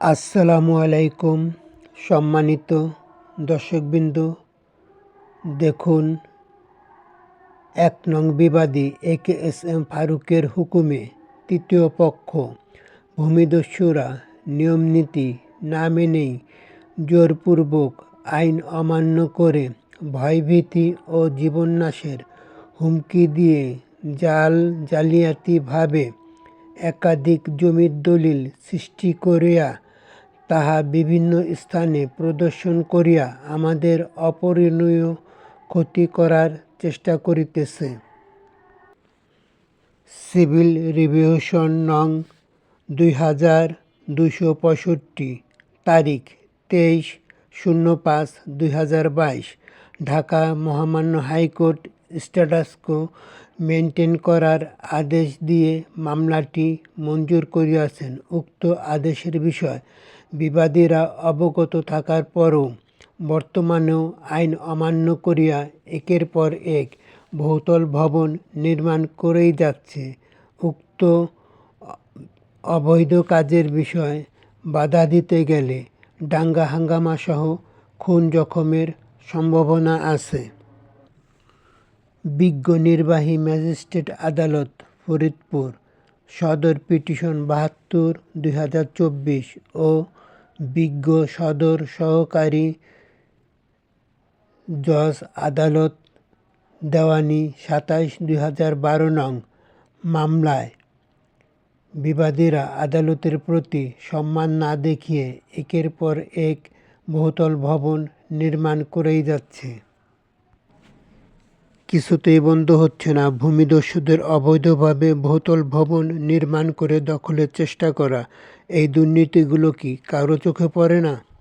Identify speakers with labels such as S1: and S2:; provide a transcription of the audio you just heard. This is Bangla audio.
S1: আসসালামু আলাইকুম সম্মানিত দর্শকবৃন্দ, দেখুন ১ নং বিবাদী AKSM ফারুকের হুকুমে তৃতীয় পক্ষ ভূমিদস্যুরা নিয়মনীতি না মেনেই জোরপূর্বক আইন অমান্য করে ভয়ভীতি ও জীবননাশের হুমকি দিয়ে জালিয়াতিভাবে একাধিক জমির দলিল সৃষ্টি করিয়া তাহা বিভিন্ন স্থানে প্রদর্শন করিয়া আমাদের অপূরণীয় ক্ষতি করার চেষ্টা করিতেছে। সিভিল রিভিউশন নং ২২৬৫ তারিখ ২৩/০৫/২০২২ ঢাকা মহামান্য হাইকোর্ট স্ট্যাটাস কো মেনটেন করার আদেশ দিয়ে মামলাটি মঞ্জুর করিয়াছেন। উক্ত আদেশের বিষয় বিবাদীরা অবগত থাকার পরও বর্তমানেও আইন অমান্য করিয়া একের পর এক বহুতল ভবন নির্মাণ করেই যাচ্ছে। উক্ত অবৈধ কাজের বিষয়ে বাধা দিতে গেলে দাঙ্গা হাঙ্গামাসহ খুন জখমের সম্ভাবনা আছে। বিজ্ঞ নির্বাহী ম্যাজিস্ট্রেট আদালত ফরিদপুর সদর পিটিশন ৭২/২০২৪ ও বিজ্ঞ সদর সহকারী জজ আদালত দেওয়ানী ২৭/২০১২ নং মামলায় বিবাদীরা আদালতের প্রতি সম্মান না দেখিয়ে একের পর এক বহুতল ভবন নির্মাণ করেই যাচ্ছে। কিছুতেই বন্ধ হচ্ছে না ভূমিদস্যুদের অবৈধভাবে বহুতল ভবন নির্মাণ করে দখলের চেষ্টা করা। এই দুর্নীতিগুলো কি কারো চোখে পড়ে না?